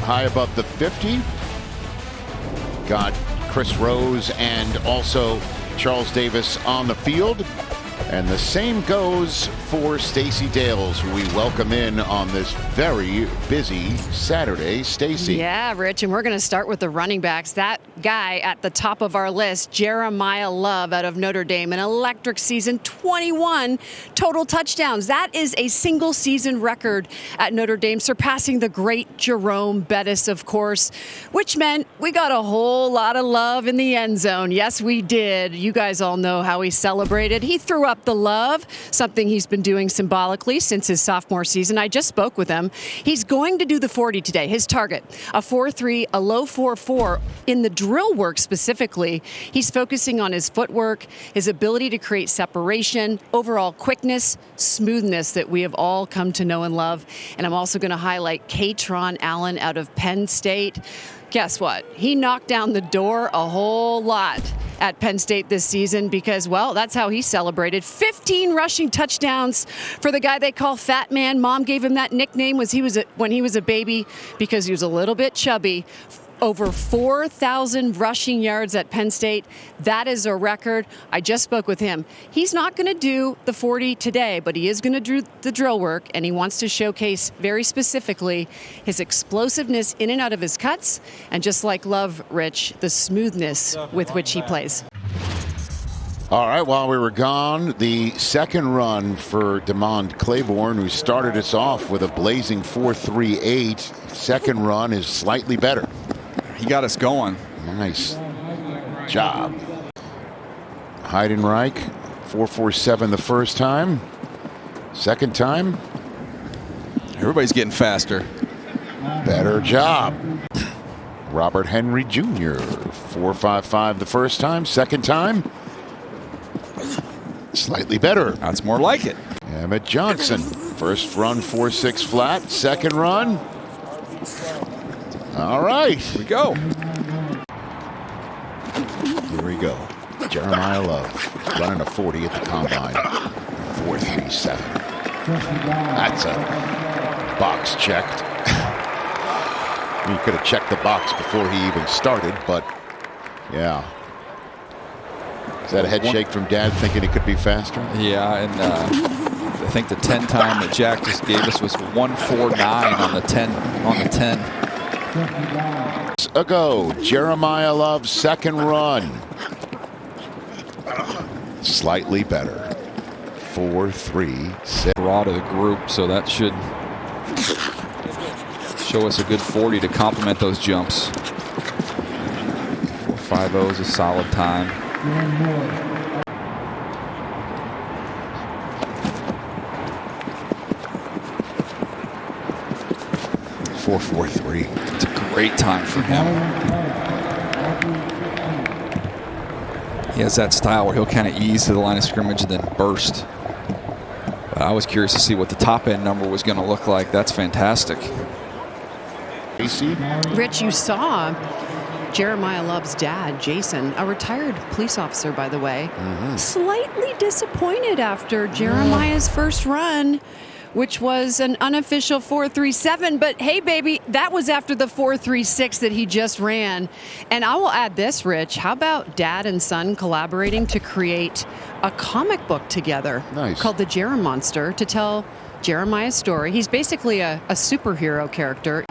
high above the 50. Got Chris Rose and also Charles Davis on the field. And the same goes for Stacey Dales, who we welcome in on this very busy Saturday. Stacey. Yeah, Rich, and we're going to start with the running backs. That guy at the top of our list, Jeremiah Love out of Notre Dame, an electric season, 21 total touchdowns. That is a single season record at Notre Dame, surpassing the great Jerome Bettis, of course, which meant we got a whole lot of love in the end zone. Yes, we did. You guys all know how he celebrated. He threw up the love, something he's been doing symbolically since his sophomore season. I just spoke with him. He's going to do the 40 today. His target, a 4.3, a low 4.4. In the drill work specifically, he's focusing on his footwork, his ability to create separation, overall quickness, smoothness that we have all come to know and love. And I'm also going to highlight Katron Allen out of Penn State. Guess what? He knocked down the door a whole lot at Penn State this season because, well, that's how he celebrated. 15 rushing touchdowns for the guy they call Fat Man. Mom gave him that nickname when he was a baby because he was a little bit chubby. Over 4,000 rushing yards at Penn State. That is a record. I just spoke with him. He's not going to do the 40 today, but he is going to do the drill work, and he wants to showcase very specifically his explosiveness in and out of his cuts, and just like Love, Rich, the smoothness with which he plays. All right, while we were gone, the second run for DeMond Claiborne, who started us off with a blazing 4.38. Second run is slightly better. He got us going. Nice job. Heidenreich, 4.47 the first time. Second time. Everybody's getting faster. Better job. Robert Henry Jr., 4.55 the first time. Second time. Slightly better. That's more like it. Emmett Johnson, first run 4.6 flat. Second run. All right. Here we go. Here we go. Jeremiah Love running a 40 at the combine. 4.37. That's a box checked. He could have checked the box before he even started, but yeah. Is that a head shake from Dad thinking it could be faster? Yeah, and I think the 10 time that Jack just gave us was 1.49 on the 10. Ago, Jeremiah Love's second run. Slightly better. 4.36. Raw to the group, so that should show us a good 40 to complement those jumps. 4.50 is a solid time. 4.43. It's a great time for him. He has that style where he'll kind of ease to the line of scrimmage and then burst. But I was curious to see what the top end number was going to look like. That's fantastic. Rich, you saw Jeremiah Love's dad, Jason, a retired police officer, by the way, slightly disappointed after Jeremiah's first run, which was an unofficial 4.37. But hey, baby, that was after the 4.36 that he just ran. And I will add this, Rich. How about dad and son collaborating to create a comic book together called The Jeremonster to tell Jeremiah's story? He's basically a superhero character.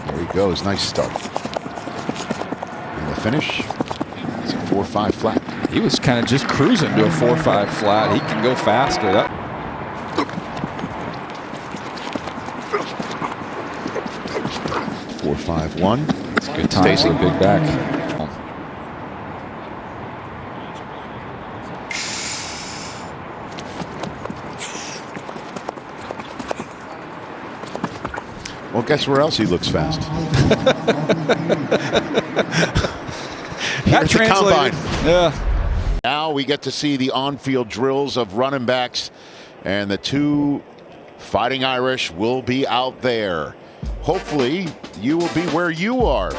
There he goes. Nice start. And the finish. 4.5 flat. He was kind of just cruising to a 4.5 flat. He can go faster. That 4.51. It's a good time for a big back. Well, guess where else he looks fast? Here's the combine. Yeah. Now we get to see the on-field drills of running backs, and the two Fighting Irish will be out there. Hopefully, you will be where you are.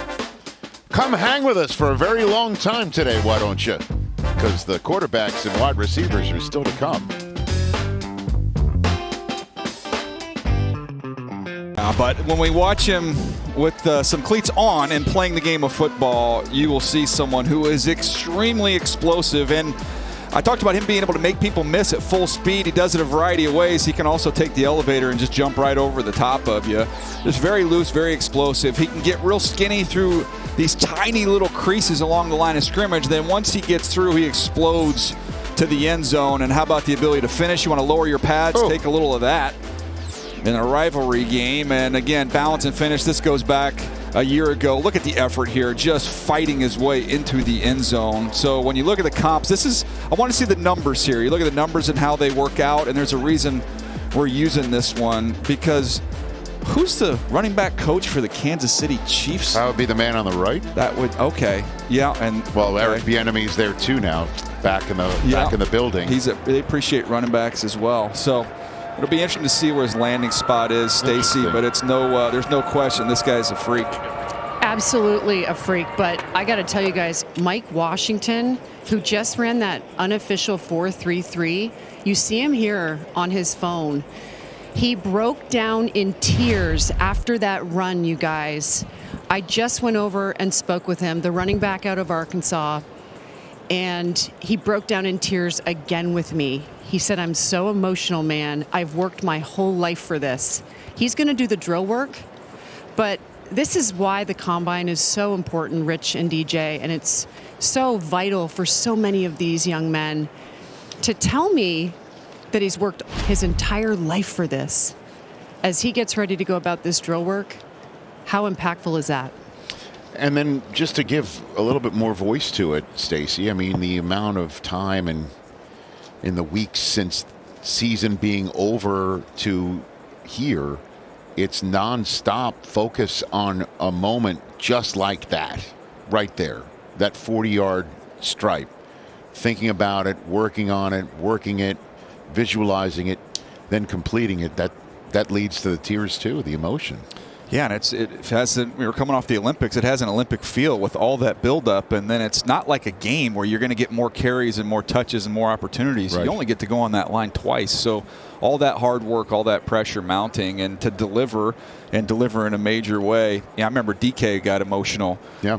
Come hang with us for a very long time today, why don't you? Because the quarterbacks and wide receivers are still to come. Yeah, but when we watch him with some cleats on and playing the game of football, you will see someone who is extremely explosive. And I talked about him being able to make people miss at full speed. He does it a variety of ways. He can also take the elevator and just jump right over the top of you. Just very loose, very explosive. He can get real skinny through these tiny little creases along the line of scrimmage. Then once he gets through, he explodes to the end zone. And how about the ability to finish? You want to lower your pads, take a little of that in a rivalry game. And again, balance and finish. This goes back a year ago. Look at the effort here, just fighting his way into the end zone. So when you look at the comps, I want to see the numbers here. You look at the numbers and how they work out, and there's a reason we're using this one, because who's the running back coach for the Kansas City Chiefs? That would be the man on the right. That would, okay. Yeah, and well, Eric Bieniemy's there too now, back in the building. They appreciate running backs as well. So it'll be interesting to see where his landing spot is, Stacy, but it's there's no question this guy's a freak. Absolutely a freak, but I got to tell you guys, Mike Washington, who just ran that unofficial 4.33, you see him here on his phone. He broke down in tears after that run, you guys. I just went over and spoke with him, the running back out of Arkansas, and he broke down in tears again with me. He said, "I'm so emotional, man. I've worked my whole life for this." He's going to do the drill work, but this is why the combine is so important, Rich and DJ, and it's so vital for so many of these young men. To tell me that he's worked his entire life for this, as he gets ready to go about this drill work, how impactful is that? And then just to give a little bit more voice to it, Stacy, I mean, the amount of time and in the weeks since season being over to here, it's nonstop focus on a moment just like that, right there, that 40-yard stripe, thinking about it, working on it, working it, visualizing it, then completing it. That leads to the tears too, the emotion. Yeah, and we were coming off the Olympics. It has an Olympic feel with all that buildup, and then it's not like a game where you're going to get more carries and more touches and more opportunities. Right. You only get to go on that line twice. So all that hard work, all that pressure mounting, and to deliver in a major way. Yeah, I remember DK got emotional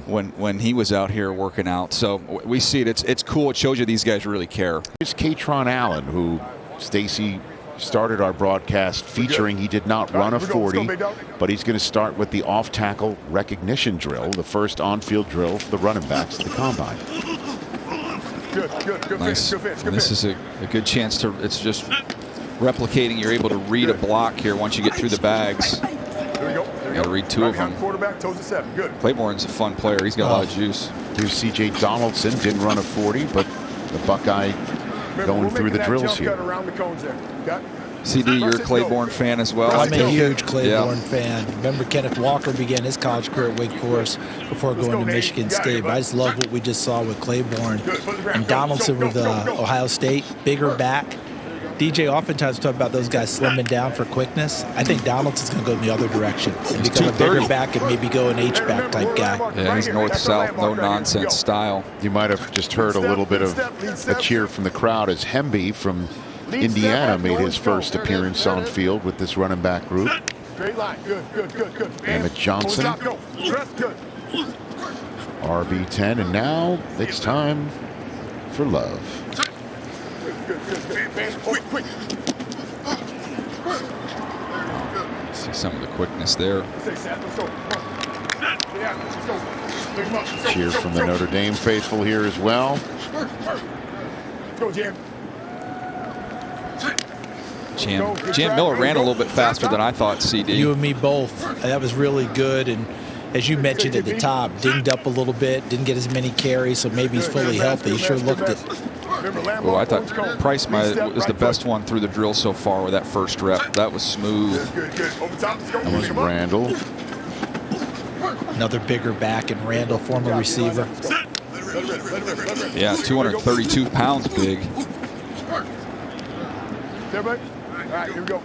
when he was out here working out. So we see it. It's cool. It shows you these guys really care. Here's Katron Allen, who Stacy started our broadcast featuring. He did not run a 40, but he's going to start with the off-tackle recognition drill, the first on-field drill for the running backs at the combine. Good nice. Finish. This is a good chance to, it's just replicating. You're able to read a block here once you get through the bags. There we go. You got to read two of them. Quarterback, toes to 7. Good. Claiborne's a fun player. He's got a lot of juice. Here's C.J. Donaldson, didn't run a 40, but the Buckeye going through the drills here. Around the cones there. CD, you're a Claiborne fan as well. I'm a huge Claiborne fan. Remember Kenneth Walker began his college career at Wake Forest before going to Michigan State. But I just love what we just saw with Claiborne. And Donaldson with Ohio State, bigger back. DJ oftentimes talk about those guys slimming down for quickness. I think Donaldson's going to go in the other direction and become a bigger back and maybe go an H-back type guy. Yeah, he's north-south, no-nonsense style. You might have just heard a little bit of a cheer from the crowd as Hemby from Indiana made his first appearance on field with this running back group. Straight line. Good. Emmett Johnson, RB10, and now it's time for Love. Quick. See some of the quickness there. Cheer from the Notre Dame faithful here as well. Go, Jam. Jam Miller ran a little bit faster than I thought, CD. You and me both. That was really good. And as you mentioned at the top, dinged up a little bit, didn't get as many carries, so maybe he's fully healthy. He sure looked it. Oh, I thought Price was the best one through the drill so far with that first rep. That was smooth. That was Randall. Another bigger back, and Randall, former receiver. Yeah, 232 pounds big. All right, here we go.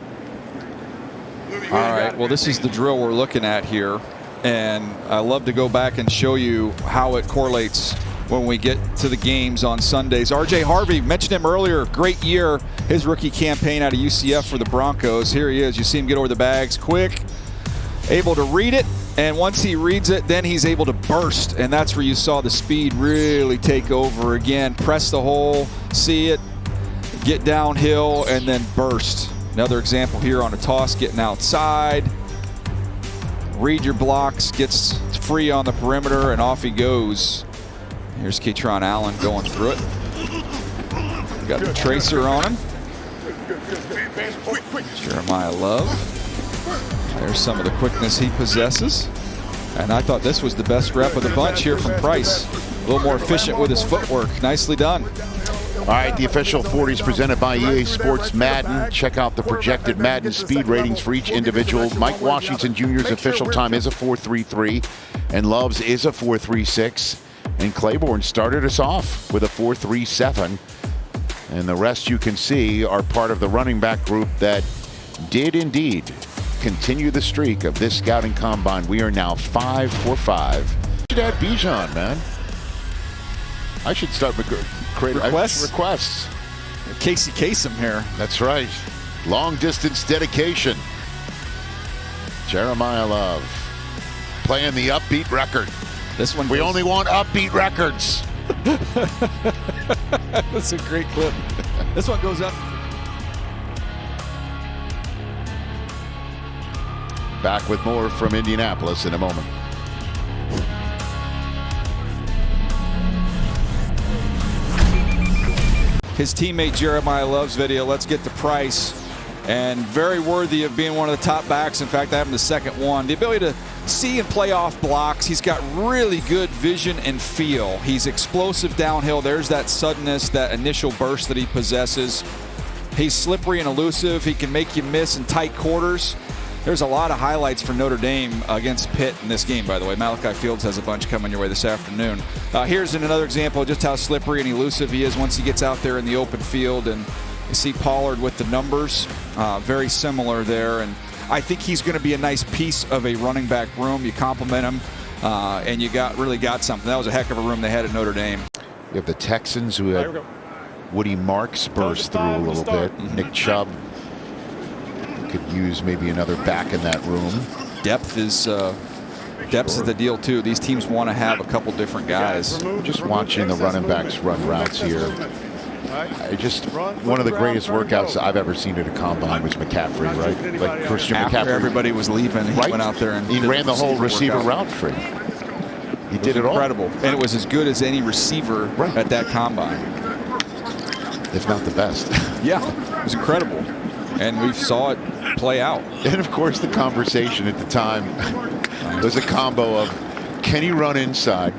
All right, well, this is the drill we're looking at here, and I love to go back and show you how it correlates when we get to the games on Sundays. R.J. Harvey, mentioned him earlier, great year, his rookie campaign out of UCF for the Broncos. Here he is. You see him get over the bags quick. able to read it, and once he reads it, then he's able to burst, and that's where you saw the speed really take over again. Press the hole, see it, get downhill, and then burst. Another example here on a toss, getting outside. Read your blocks, gets free on the perimeter, and off he goes. Here's Kaytron Allen going through it. Got the tracer on him. Jeremiah Love. There's some of the quickness he possesses. And I thought this was the best rep of the bunch here from Price. A little more efficient with his footwork. Nicely done. All right, the official 40s presented by EA Sports Madden. Check out the projected Madden speed ratings for each individual. Mike Washington Jr.'s official time is a 4.33, and Love's is a 4.36. And Claiborne started us off with a 4.37. And the rest you can see are part of the running back group that did indeed continue the streak of this scouting combine. We are now 5 for 5. Should add Bijan, man. I should start creating requests. Casey Kasem here. That's right. Long distance dedication. Jeremiah Love playing the upbeat record. This one we only want upbeat records. That's a great clip. This one goes up. Back with more from Indianapolis in a moment. His teammate Jeremiah Love's video. Let's get to Price. And very worthy of being one of the top backs. In fact, I have him the second one. The ability to see and play off blocks. He's got really good vision and feel. He's explosive downhill. There's that suddenness, that initial burst that he possesses. He's slippery and elusive. He can make you miss in tight quarters. There's a lot of highlights for Notre Dame against Pitt in this game, by the way. Malachi Fields has a bunch coming your way this afternoon. Here's another example of just how slippery and elusive he is once he gets out there in the open field. And you see Pollard with the numbers, very similar there. And I think he's going to be a nice piece of a running back room. You compliment him, and you really got something. That was a heck of a room they had at Notre Dame. You have the Texans who had Woody Marks burst through a little bit. Nick Chubb could use maybe another back in that room. Depth is the deal too. These teams want to have a couple different guys. Just watching the running backs run routes here. One of the greatest workouts I've ever seen at a combine was McCaffrey, right? Like Christian After McCaffrey. everybody was leaving, he went out there and he ran the whole receiver route free. He did it all. Incredible. And it was as good as any receiver at that combine. If not the best. Yeah, it was incredible. And we saw it play out. And of course the conversation at the time was a combo of, can he run inside?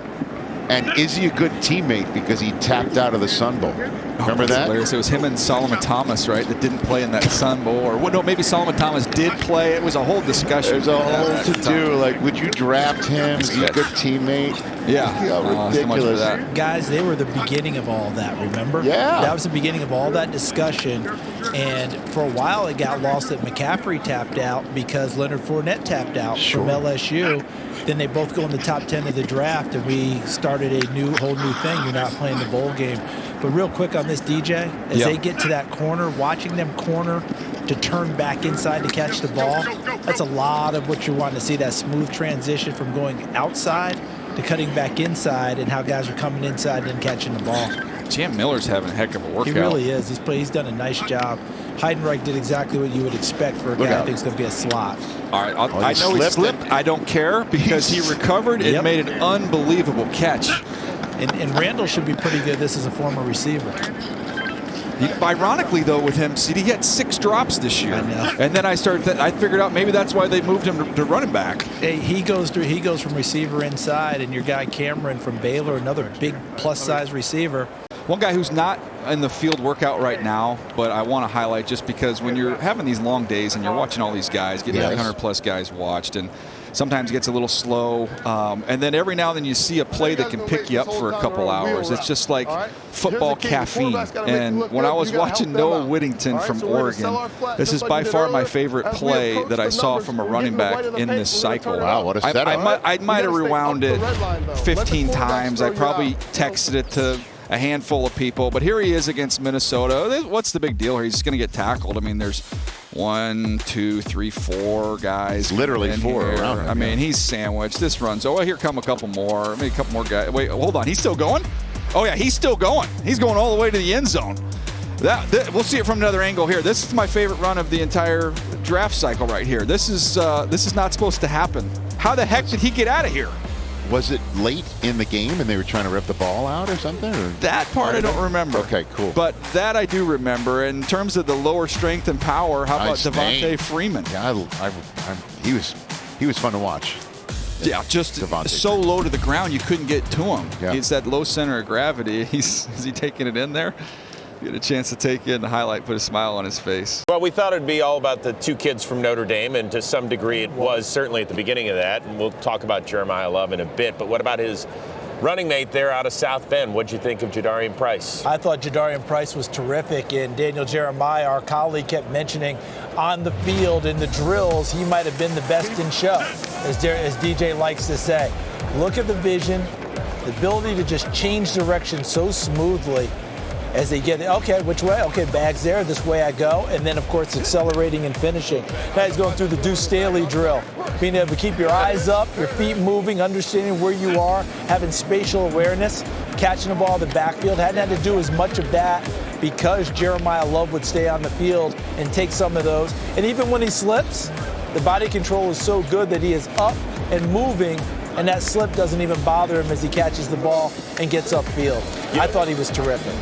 And is he a good teammate because he tapped out of the Sun Bowl? Remember that? Hilarious. It was him and Solomon Thomas, right, that didn't play in that Sun Bowl. Or no, maybe Solomon Thomas did play. It was a whole discussion. There's a whole to-do. Like, would you draft him? Is he a good teammate? Yeah. Ridiculous. Guys, they were the beginning of all that, remember? Yeah. That was the beginning of all that discussion. And for a while, it got lost that McCaffrey tapped out because Leonard Fournette tapped out from LSU. Then they both go in the top 10 of the draft, and we started a whole new thing. You're not playing the bowl game. But real quick on this, DJ, as they get to that corner, watching them corner to turn back inside to catch the ball, that's a lot of what you want to see, that smooth transition from going outside to cutting back inside and how guys are coming inside and catching the ball. Jam Miller's having a heck of a workout. He really is. He's done a nice job. Heidenreich did exactly what you would expect for a guy who thinks going to be a slot. All right, I know he slipped. I don't care because he recovered and made an unbelievable catch. And Randall should be pretty good. This is a former receiver. Ironically, though, with him, see, he had 6 drops this year. I know. And then I figured out maybe that's why they moved him to running back. Hey, he goes from receiver inside, and your guy Cameron from Baylor, another big plus-size receiver. One guy who's not in the field workout right now, but I want to highlight just because when you're having these long days and you're watching all these guys, getting 100-plus guys watched, and sometimes it gets a little slow. And then every now and then you see a play that can pick you up for a couple hours. It's just like football caffeine. And when I was watching Noah Whittington from Oregon, this is by far my favorite play that I saw from a running back in this cycle. Wow, what a setup. I might have rewound it 15 times. I probably texted it to a handful of people, but here he is against Minnesota. What's the big deal here? He's just going to get tackled. I mean, there's 1, 2, 3, 4 guys. Literally in 4 here. around him, I mean, yeah. he's sandwiched. This runs. Oh, here come a couple more. Maybe a couple more guys. Wait, hold on. He's still going? Oh, yeah, he's still going. He's going all the way to the end zone. We'll see it from another angle here. This is my favorite run of the entire draft cycle right here. This is not supposed to happen. How the heck did he get out of here? Was it late in the game and they were trying to rip the ball out or something? Or? That part I don't remember. Okay, cool. But that I do remember. In terms of the lower strength and power, how Nice about Devontae name. Freeman? Yeah, he was fun to watch. Yeah, just Devontae. so low to the ground you couldn't get to him. Yeah. He's that low center of gravity. Is he taking it in there? Get a chance to take it in the highlight, put a smile on his face. Well, we thought it'd be all about the 2 kids from Notre Dame, and to some degree it was certainly at the beginning of that, and we'll talk about Jeremiah Love in a bit. But what about his running mate there out of South Bend? What'd you think of Jadarian Price? I thought Jadarian Price was terrific, and Daniel Jeremiah, our colleague, kept mentioning on the field in the drills, he might have been the best in show, as DJ likes to say. Look at the vision, the ability to just change direction so smoothly as they get, okay, which way? Okay, bag's there, this way I go. And then, of course, accelerating and finishing. Now he's going through the Deuce Staley drill. Being able to keep your eyes up, your feet moving, understanding where you are, having spatial awareness, catching the ball in the backfield. Hadn't had to do as much of that because Jeremiah Love would stay on the field and take some of those. And even when he slips, the body control is so good that he is up and moving, and that slip doesn't even bother him as he catches the ball and gets upfield. I thought he was terrific.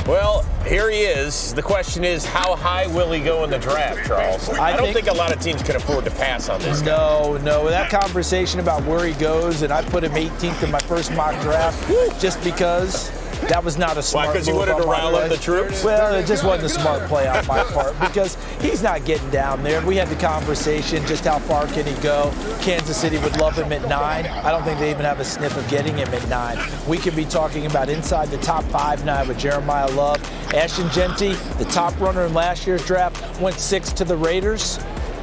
Well, here he is. The question is, how high will he go in the draft, Charles? I don't think a lot of teams can afford to pass on this guy. No. That conversation about where he goes, and I put him 18th in my first mock draft just because that was not a smart move. Why, because you wanted to rile up the troops? Well, it just wasn't a smart play on my part because he's not getting down there. We had the conversation, just how far can he go? Kansas City would love him at 9. I don't think they even have a sniff of getting him at 9. We could be talking about inside the top 5 now with Jeremiah Love. Ashton Genty, the top runner in last year's draft, went 6 to the Raiders.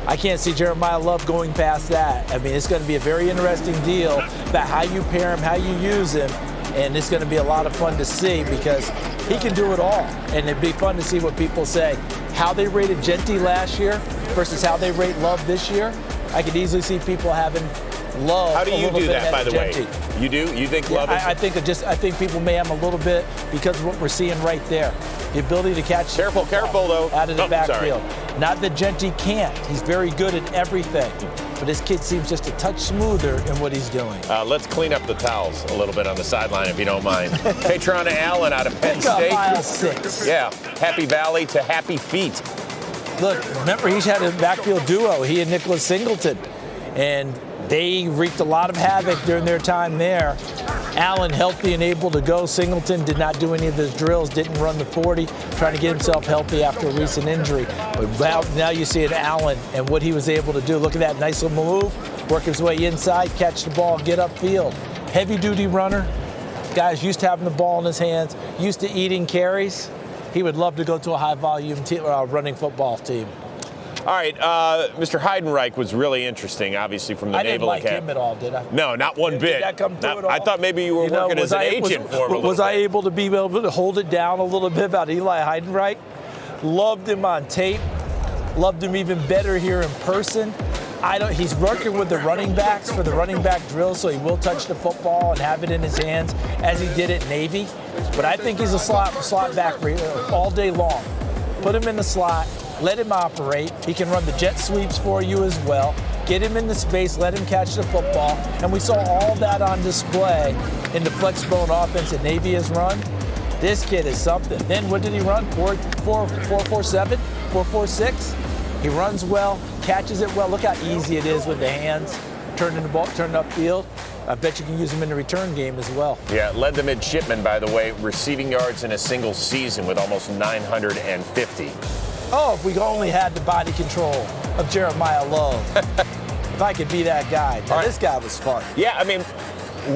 I can't see Jeremiah Love going past that. I mean, it's going to be a very interesting deal about how you pair him, how you use him. And it's going to be a lot of fun to see because he can do it all. And it'd be fun to see what people say. How they rated Genty last year versus how they rate Love this year. I could easily see people having Love. How do you do that, by the way? You do? You think Love is? I think people may have a little bit because of what we're seeing right there. The ability to catch. Careful though. Out of the backfield. Sorry. Not that Genty can't. He's very good at everything. But this kid seems just a touch smoother in what he's doing. Let's clean up the towels a little bit on the sideline, if you don't mind. Patrona Allen out of Penn State. Mile 6. Yeah, Happy Valley to Happy Feet. Look, remember he's had a backfield duo, he and Nicholas Singleton. And they wreaked a lot of havoc during their time there. Allen healthy and able to go. Singleton did not do any of his drills, didn't run the 40, trying to get himself healthy after a recent injury. But now you see it Allen and what he was able to do. Look at that nice little move, work his way inside, catch the ball, get upfield. Heavy-duty runner. Guy's used to having the ball in his hands, used to eating carries. He would love to go to a high-volume running football team. All right, Mr. Heidenreich was really interesting, obviously, from the Naval Academy. I didn't like him at all, did I? No, not one bit. Did that come through at all? I thought maybe you were working as an agent for him a little Was I bit. able to hold it down a little bit about Eli Heidenreich? Loved him on tape. Loved him even better here in person. He's working with the running backs for the running back drill, so he will touch the football and have it in his hands as he did at Navy. But I think he's a slot back all day long. Put him in the slot. Let him operate. He can run the jet sweeps for you as well. Get him in the space, let him catch the football. And we saw all that on display in the flex bone offense that Navy has run. This kid is something. Then what did he run? 4.47? 4.46? He runs well, catches it well. Look how easy it is with the hands, turning the ball, turning upfield. I bet you can use him in the return game as well. Yeah, led the midshipmen, by the way, receiving yards in a single season with almost 950. Oh, if we only had the body control of Jeremiah Love. If I could be that guy. Now, this guy was fun. Yeah, I mean,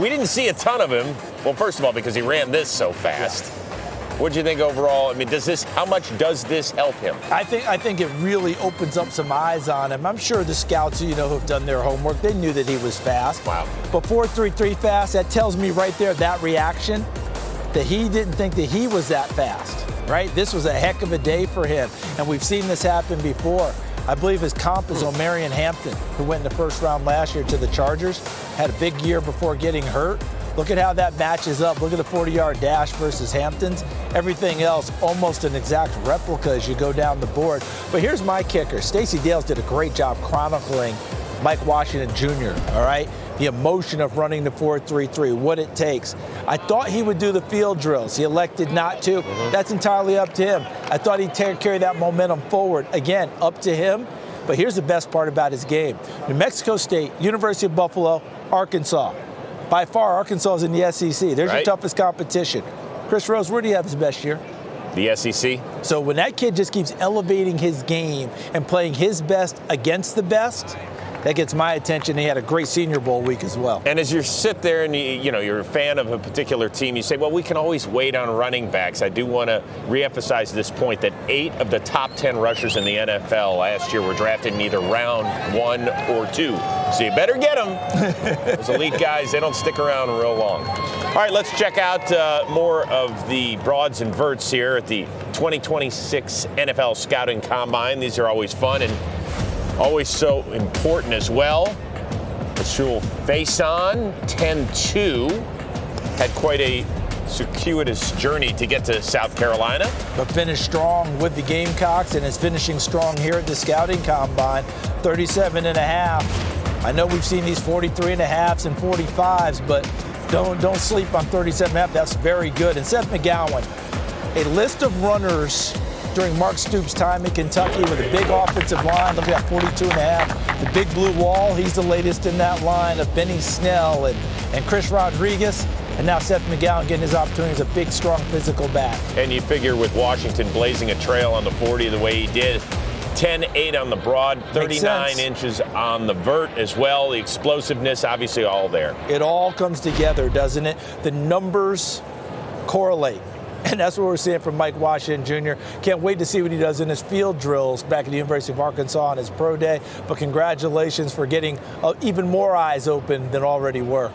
we didn't see a ton of him. Well, first of all, because he ran this so fast. Yeah. What do you think overall? I mean, how much does this help him? I think it really opens up some eyes on him. I'm sure the scouts, who've done their homework, they knew that he was fast. Wow. But 4.33 fast, that tells me right there, that reaction, that he didn't think that he was that fast. right? This was a heck of a day for him, and we've seen this happen before. I believe his comp is Omarion Hampton, who went in the first round last year to the Chargers, had a big year before getting hurt. Look at how that matches up. Look at the 40-yard dash versus Hampton's. Everything else, almost an exact replica as you go down the board. But here's my kicker. Stacey Dales did a great job chronicling Mike Washington Jr., all right? The emotion of running the 4.33, what it takes. I thought he would do the field drills. He elected not to. That's entirely up to him. I thought he'd carry that momentum forward. Again, up to him. But here's the best part about his game. New Mexico State, University of Buffalo, Arkansas. By far, Arkansas is in the SEC. There's your toughest competition. Chris Rose, where do you have his best year? The SEC. So when that kid just keeps elevating his game and playing his best against the best, that gets my attention. He had a great Senior Bowl week as well. And as you sit there and you're a fan of a particular team, you say, well, we can always wait on running backs. I do want to reemphasize this point that 8 of the top 10 rushers in the NFL last year were drafted in either round 1 or 2. So you better get them. Those elite guys, they don't stick around real long. All right, let's check out more of the broads and verts here at the 2026 NFL Scouting Combine. These are always fun and always so important as well. Rasul Faison, 10-2, had quite a circuitous journey to get to South Carolina. But finished strong with the Gamecocks and is finishing strong here at the Scouting Combine, 37.5. I know we've seen these 43.5s and 45s, but don't sleep on 37.5. That's very good. And Seth McGowan, a list of runners during Mark Stoops' time in Kentucky with a big offensive line. Look at that 42.5. The big blue wall, he's the latest in that line of Benny Snell and Chris Rodriguez. And now Seth McGowan getting his opportunity as a big, strong physical back. And you figure with Washington blazing a trail on the 40 the way he did, 10-8 on the broad, 39 inches on the vert as well. The explosiveness, obviously all there. It all comes together, doesn't it? The numbers correlate. And that's what we're seeing from Mike Washington Jr. Can't wait to see what he does in his field drills back at the University of Arkansas on his pro day. But congratulations for getting even more eyes open than already were.